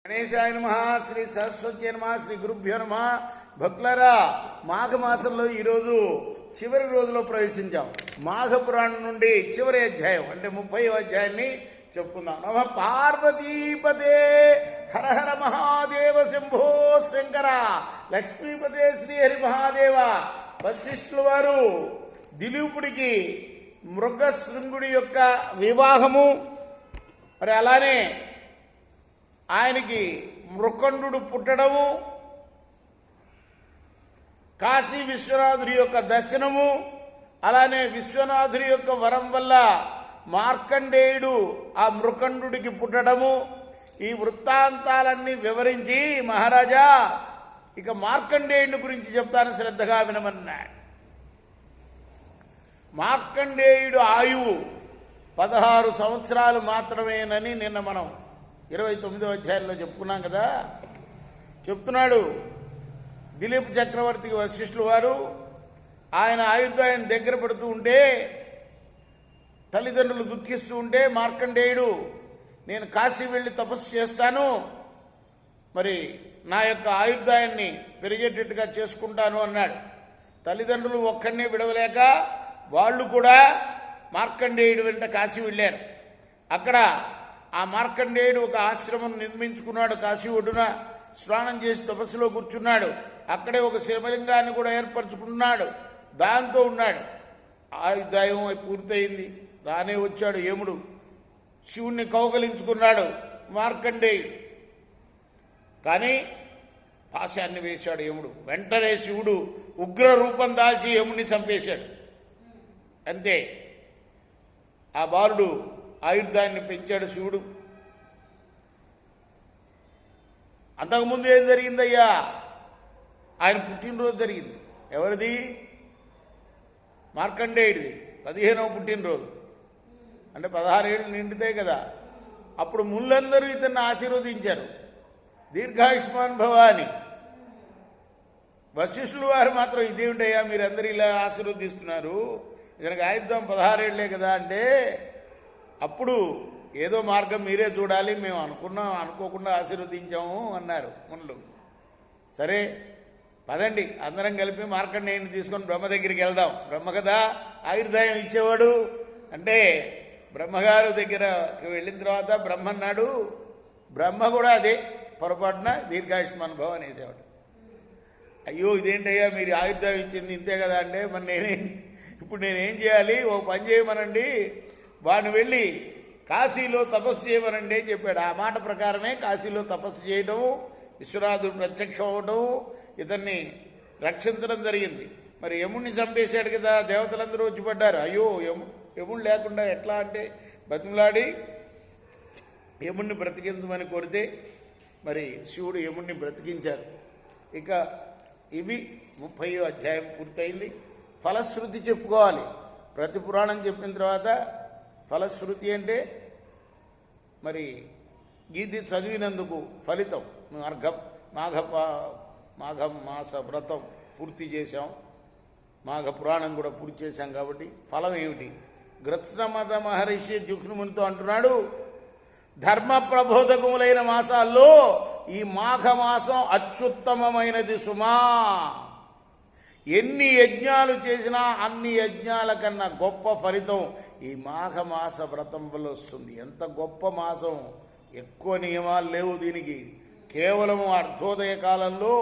గణేశాయ నమః. శ్రీ సరస్వతి నమః. శ్రీ గురుభ్యో నమః. భక్తులారా, మాఘమాసంలో ఈరోజు చివరి రోజులో ప్రవేశించాం. మాఘ పురాణం నుండి చివరి అధ్యాయం అంటే 30వ అధ్యాయాన్ని చెప్పుకుందాం. నమ పార్వతీపదే హర హర మహాదేవ శంభో శంకర లక్ష్మీపదే శ్రీహరి మహాదేవ. వశిష్ఠుల వారు దిలీపుడికి మృగశృంగుడి యొక్క వివాహము, మరి అలానే ఆయనకి మృకండు పుట్టడము, కాశీ విశ్వనాథుడి యొక్క దర్శనము, అలానే విశ్వనాథుడి యొక్క వరం వల్ల మార్కండేయుడు ఆ మృకండుడికి పుట్టడము, ఈ వృత్తాంతాలన్నీ వివరించి మహారాజా ఇక మార్కండేయుడి గురించి చెప్తాను, శ్రద్ధగా వినమన్నాడు. మార్కండేయుడు ఆయువు 16 సంవత్సరాలు మాత్రమేనని నిన్న మనం 29వ అధ్యాయంలో చెప్పుకున్నాం కదా. చెప్తున్నాడు దిలీప్ చక్రవర్తికి వశిష్ఠుల వారు ఆయన ఆయుర్దాయం దగ్గర పడుతూ ఉంటే, తల్లిదండ్రులు దుఃఖిస్తూ ఉంటే, మార్కండేయుడు నేను కాశీ వెళ్ళి తపస్సు చేస్తాను, మరి నా యొక్క ఆయుర్దాయాన్ని పెరిగేటట్టుగా చేసుకుంటాను అన్నాడు. తల్లిదండ్రులు ఒక్కడినే విడవలేక వాళ్ళు కూడా మార్కండేయుడు వెంట కాశీ వెళ్ళారు. అక్కడ ఆ మార్కండేయుడు ఒక ఆశ్రమం నిర్మించుకున్నాడు. కాశీ ఒడ్డున స్నానం చేసి తపస్సులో కూర్చున్నాడు. అక్కడే ఒక శివలింగాన్ని కూడా ఏర్పరచుకున్నాడు. దాంతో ఉన్నాడు. ఆయుర్దాయం పూర్తయింది. రానే వచ్చాడు యముడు. శివుణ్ణి కౌగలించుకున్నాడు మార్కండేయుడు. కానీ పాశాన్ని వేశాడు యముడు. వెంటనే శివుడు ఉగ్ర రూపం దాల్చి యముడిని చంపేశాడు. అంతే, ఆ బాలుడు ఆయుర్దాయాన్ని పెంచాడు శివుడు. అంతకుముందు ఏం జరిగిందయ్యా? ఆయన పుట్టినరోజు జరిగింది. ఎవరిది? మార్కండేయుడిది 15వ పుట్టినరోజు. అంటే 16 ఏళ్ళు నిండితే కదా. అప్పుడు ముళ్ళందరూ ఇతన్ని ఆశీర్వదించారు, దీర్ఘాయుష్మాన్ భవ అని. వశిష్ఠుల వారు మాత్రం ఇదేమిటయ్యా మీరందరూ ఇలా ఆశీర్వదిస్తున్నారు, ఇతనికి ఆయుర్దాయం 16 ఏళ్లే కదా అంటే, అప్పుడు ఏదో మార్గం మీరే చూడాలి, మేము అనుకోకుండా ఆశీర్వదించాము అన్నారు మునులు. సరే పదండి, అందరం కలిపి మార్కండేయుని తీసుకొని బ్రహ్మ దగ్గరికి వెళ్దాం. బ్రహ్మ కదా ఆయుర్దాయం ఇచ్చేవాడు అంటే, బ్రహ్మగారు దగ్గరకు వెళ్ళిన తర్వాత బ్రహ్మ అన్నాడు. బ్రహ్మ కూడా అదే పొరపాటున దీర్ఘాయుష్మాన్ భవ అనేసేవాడు. అయ్యో ఇదేంటయ్యా మీరు ఆయుర్దాయం ఇచ్చింది ఇంతే కదా అంటే, మరి ఇప్పుడు నేనేం చేయాలి? ఓ పని చేయమనండి, వాడిని వెళ్ళి కాశీలో తపస్సు చేయమనండి అని చెప్పాడు. ఆ మాట ప్రకారమే కాశీలో తపస్సు చేయడం, విశ్వనాథుడు ప్రత్యక్షం అవడం, ఇతన్ని రక్షించడం జరిగింది. మరి యముడిని చంపేశాడు కదా, దేవతలందరూ వచ్చి పడ్డారు. అయ్యో యముడు లేకుండా ఎట్లా అంటే బతిమలాడి యముడిని బ్రతికించమని కోరితే మరి శివుడు యముడిని బ్రతికించారు. ఇక ఇవి 30వ అధ్యాయం పూర్తయింది. ఫలశ్రుతి చెప్పుకోవాలి. ప్రతి పురాణం చెప్పిన తర్వాత ఫలశ్రుతి అంటే మరి ఇది చదివినందుకు ఫలితం. మాఘ మాస వ్రతం పూర్తి చేశాం, మాఘ పురాణం కూడా పూర్తి చేశాం కాబట్టి ఫలం ఏమిటి? గృత్సమత మహర్షి జుష్ణుమునితో అంటున్నాడు, ధర్మ ప్రబోధకములైన మాసాల్లో ఈ మాఘమాసం అత్యుత్తమమైనది సుమా. ఎన్ని యజ్ఞాలు చేసినా అన్ని యజ్ఞాల కన్నా గొప్ప ఫలితం ఈ మాఘమాస వ్రతం వల్ల వస్తుంది. ఎంత గొప్ప మాసం! ఎక్కువ నియమాలు లేవు దీనికి. కేవలం అర్ధోదయ కాలంలో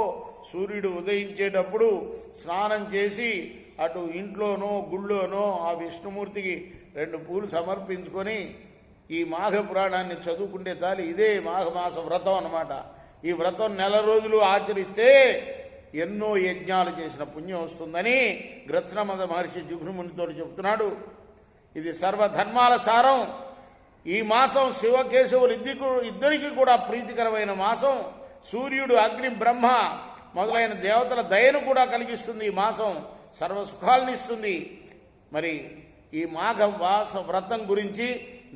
సూర్యుడు ఉదయించేటప్పుడు స్నానం చేసి అటు ఇంట్లోనో గుళ్ళోనో ఆ విష్ణుమూర్తికి 2 పూలు సమర్పించుకొని ఈ మాఘ పురాణాన్ని చదువుకుంటే చాలు. ఇదే మాఘమాస వ్రతం అన్నమాట. ఈ వ్రతం 1 రోజులు ఆచరిస్తే ఎన్నో యజ్ఞాలు చేసిన పుణ్యం వస్తుందని గృత్సమత మహర్షి జుహ్నుమునితో చెబుతున్నాడు. ఇది సర్వధర్మాల సారం. ఈ మాసం శివకేశవులు ఇద్దరికి కూడా ప్రీతికరమైన మాసం. సూర్యుడు, అగ్ని, బ్రహ్మ మొదలైన దేవతల దయను కూడా కలిగిస్తుంది. ఈ మాసం సర్వ సుఖాలను ఇస్తుంది. మరి ఈ మాఘమాస వ్రతం గురించి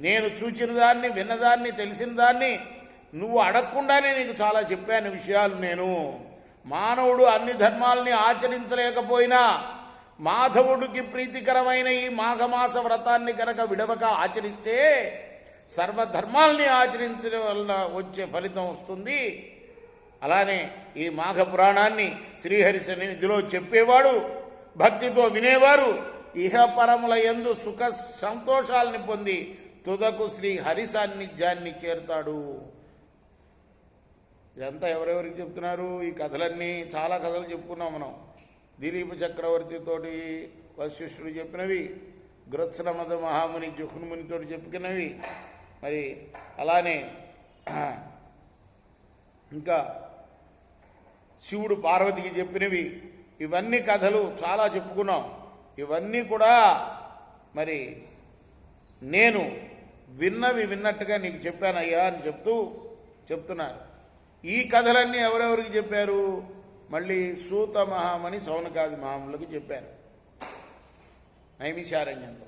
నేను చూచిన దాన్ని, విన్నదాన్ని, తెలిసిన దాన్ని నువ్వు అడగకుండానే నీకు చాలా చెప్పాను విషయాలు. నేను మానవుడు అన్ని ధర్మాలని ఆచరించలేకపోయినా మాధవుడికి ప్రీతికరమైన ఈ మాఘమాస వ్రతాన్ని కనుక విడవక ఆచరిస్తే సర్వధర్మాల్ని ఆచరించడం వలన వచ్చే ఫలితం వస్తుంది. అలానే ఈ మాఘ పురాణాన్ని శ్రీహరి సన్నిధిలో చెప్పేవాడు, భక్తితో వినేవారు ఇహపరముల యందు సుఖ సంతోషాలని పొంది తుదకు శ్రీ హరి సాన్నిధ్యాన్ని చేరుతాడు. ఇదంతా ఎవరెవరికి చెప్తున్నారు? ఈ కథలన్నీ చాలా కథలు చెప్పుకున్నాం మనం. దిలీప చక్రవర్తితోటి వశిష్ఠుడు చెప్పినవి, గృత్సనమద మహాముని జుహ్నుమునితో చెప్పుకున్నవి, మరి అలానే ఇంకా శివుడు పార్వతికి చెప్పినవి, ఇవన్నీ కథలు చాలా చెప్పుకున్నాం. ఇవన్నీ కూడా మరి నేను విన్నవి విన్నట్టుగా నీకు చెప్పానయ్యా అని చెప్తున్నారు. ఈ కథలన్నీ ఎవరెవరికి చెప్పారు? మళ్ళీ సూత మహామణి సౌనకాది మహాములకు చెప్పారు నైమిషారణ్యంలో.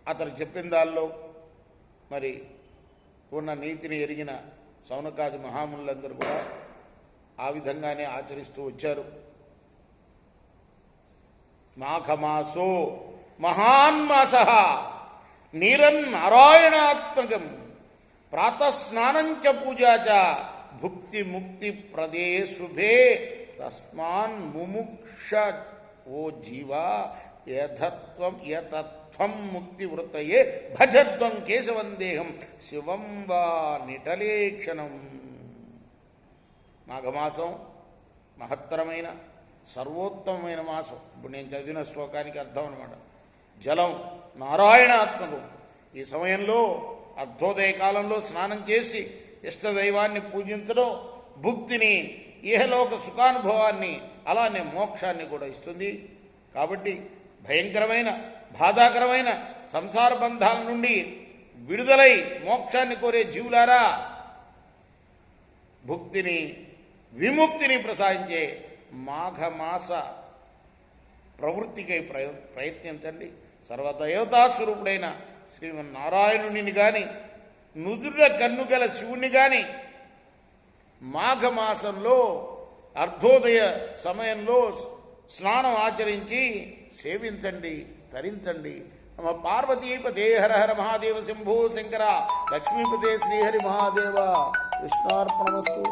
అతను చెప్పిన దానిలో మరి ఉన్న నీతిని ఎరిగిన సౌనకాది మహాములందరూ కూడా ఆ విధంగానే ఆచరిస్తూ వచ్చారు. మాఘమాసో మహాన్మాస నీరన్నారాయణాత్మకం ప్రాతస్నానంచ పూజాచ భుక్తి ముక్తి ప్రదే శుభే తస్మాన్ ముముక్ష ఓ జీవా యథత్వం ముక్తి వృత్తయే భజత్వం కేశవందేహం శివం వా నిటలేక్షణం. మాఘమాసం మహత్తరమైన సర్వోత్తమమైన మాసం. ఇప్పుడు నేను చదివిన శ్లోకానికి అర్థం అన్నమాట. జలం నారాయణాత్మకం. ఈ సమయంలో అర్ధోదయ కాలంలో స్నానం చేసి ఇష్టదైవాన్ని పూజించడం భుక్తిని, ఇహలోక సుఖానుభవాన్ని, అలానే మోక్షాన్ని కూడా ఇస్తుంది. కాబట్టి భయంకరమైన బాధాకరమైన సంసార బంధాల నుండి విడుదలై మోక్షాన్ని కోరే జీవులారా, భుక్తిని విముక్తిని ప్రసాదించే మాఘమాస ప్రవృత్తికై ప్రయత్నించండి. సర్వదేవతాస్వరూపుడైన శ్రీమన్నారాయణుని కానీ, నుదుర కన్నుగల శివుని కానీ మాఘమాసంలో అర్ధోదయ సమయంలో స్నానం ఆచరించి సేవించండి, తరించండి. నమ పార్వతీపతే హర హర మహాదేవ శంభో శంకర. లక్ష్మీపతే శ్రీహరి మహాదేవ. కృష్ణార్పణమస్తు.